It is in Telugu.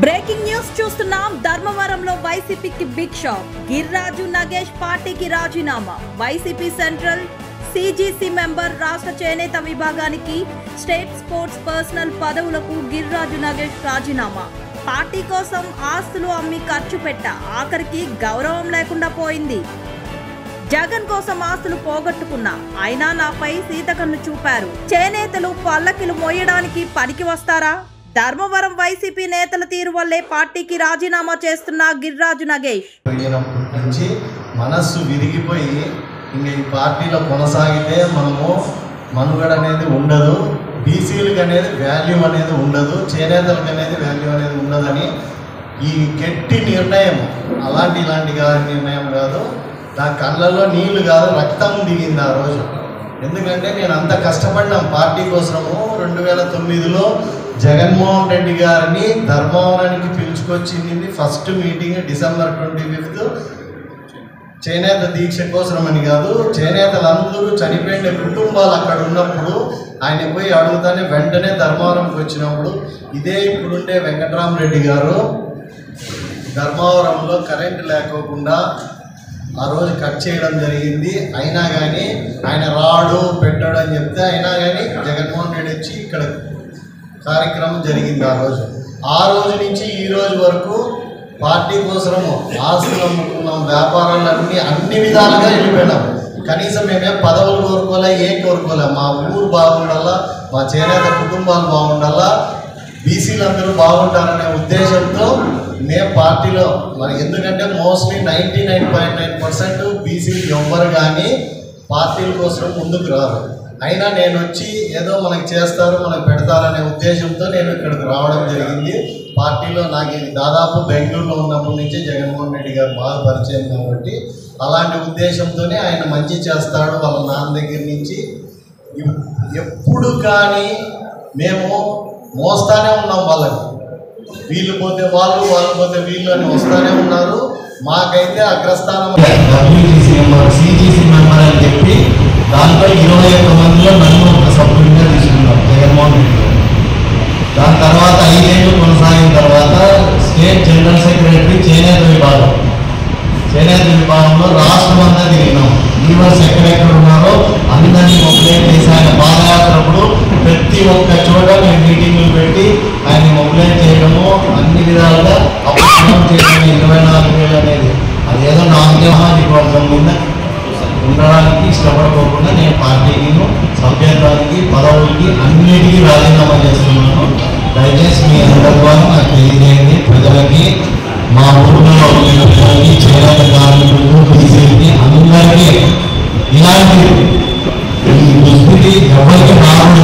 బ్రేకింగ్ న్యూస్ చూస్తున్నాం. ధర్మవరంలో వైసీపీకి బిగ్ షాక్. గిర్రాజు నగేష్ పార్టీకి రాజీనామా. వైసీపీ సెంట్రల్ సిజిసి మెంబర్, రాష్ట్ర చేనేత విభాగానికి స్టేట్ స్పోర్ట్స్ పర్సనల్ పదవులకు గిర్రాజు నగేష్ రాజీనామా. పార్టీ కోసం ఆస్తులు అమ్మి ఖర్చు పెట్టా, ఆఖరికి గౌరవం లేకుండా పోయింది. జగన్ కోసం ఆస్తులు పోగొట్టుకున్నా, అయినా నాపై సీతకన్ను చూపారు. చేనేతలు పల్లకిలు మోయడానికి పనికి వస్తారా? ధర్మవరం వైసీపీ నేతల తీరు వల్లే పార్టీకి రాజీనామా చేస్తున్న గిర్రాజు నగేష్. మనస్సు విరిగిపోయి ఇంక ఈ పార్టీలో కొనసాగితే మనము మనుగడ అనేది ఉండదు, బీసీలకు అనేది వాల్యూ అనేది ఉండదు, చేనేతలకు అనేది వాల్యూ అనేది ఉండదని ఈ గట్టి నిర్ణయం, ఇలాంటి నిర్ణయం కాదు, నా కళ్ళల్లో నీళ్లు కాదు రక్తం దిగింది ఆ రోజు. ఎందుకంటే నేను అంత కష్టపడినాం పార్టీ కోసము. 2009లో జగన్మోహన్ రెడ్డి గారిని ధర్మవరానికి పిలుచుకొచ్చింది ఫస్ట్ మీటింగ్ డిసెంబర్ 25 చేనేత దీక్ష కోసం అని కాదు, చేనేతలందరూ చనిపోయిన కుటుంబాలు అక్కడ ఉన్నప్పుడు ఆయన పోయి అడుగుతానే వెంటనే ధర్మవరంకి వచ్చినప్పుడు ఇదే ఇప్పుడుండే వెంకటరామరెడ్డి గారు ధర్మవరంలో కరెంటు లేకోకుండా ఆ రోజు కట్ చేయడం జరిగింది. అయినా కానీ ఆయన రాడు పెట్టాడు అని చెప్తే అయినా కానీ జగన్మోహన్ రెడ్డి వచ్చి ఇక్కడ కార్యక్రమం జరిగింది. ఆ రోజు నుంచి ఈ రోజు వరకు పార్టీ కోసము ఆస్తులు అమ్ముకున్నాం, వ్యాపారాలన్నీ అన్ని విధాలుగా వెళ్ళిపోయినాం. కనీసం మేమేం పదవులు కోరుకోలే, కోరుకోలే. మా ఊరు బాగుండాలా, మా చేనేత కుటుంబాలు బాగుండాలా, బీసీలందరూ బాగుంటారనే ఉద్దేశంతో మేము పార్టీలో ఎందుకంటే మోస్ట్లీ 99.9% బీసీలు ఎవ్వరు కానీ పార్టీల కోసం ముందుకు రారు. అయినా నేను వచ్చి ఏదో మనకి చేస్తారు, మనకు పెడతారనే ఉద్దేశంతో నేను ఇక్కడికి రావడం జరిగింది. పార్టీలో నాకు దాదాపు బెంగళూరులో ఉన్నప్పటి నుంచి జగన్మోహన్ రెడ్డి గారు బాగా పరిచయం కాబట్టి అలాంటి ఉద్దేశంతోనే ఆయన మంచి చేస్తాడు వాళ్ళ నాన్న దగ్గర నుంచి. ఎప్పుడు కానీ మేము మోస్తానే ఉన్నాం వాళ్ళని, వీళ్ళు పోతే వాళ్ళు, వాళ్ళు పోతే వీళ్ళు అని వస్తూనే ఉన్నారు. మాకైతే అగ్రస్థానం సిజిసి మెంబర్ అని చెప్పి దాంట్లో 21 మందిలో నన్ను ఒక సభ్యుడిగా తీసుకున్నాం జగన్మోహన్ రెడ్డి గారు. దాని తర్వాత 5 ఏళ్ళు కొనసాగిన తర్వాత స్టేట్ జనరల్ సెక్రటరీ చేనేత విభాగంలో రాష్ట్రం అంతా తిరిగినాం. లీవర్స్ ఎక్కడెక్కడ ఉన్నారో అందరినీ మొబిలైజ్ చేసి ఆయన పాదయాత్రప్పుడు ప్రతి ఒక్క చోట మేము మీటింగులు పెట్టి ఆయన మొబిలైజ్ చేయడము, అన్ని విధాలుగా అప్రమత్తం చేయడం. 24,000 అనేది అదేదో సామాజిక వర్గం మీద ఉండడానికి ఇష్టపడకోకుండా నేను పార్టీకి, సభ్యత్వానికి, పదవులకి అన్నిటికీ రాజీనామా చేస్తున్నాను. దయచేసి మీ అందరి ద్వారా నాకు తెలియజేయండి. ప్రజలకి, మా ఊళ్ళో ప్రజలకి, చేనేత కార్మికులకు, బీసీలకి అందరికీ ఇలాంటి ఈ దుస్థితి ఎవరికి రాకూడదు.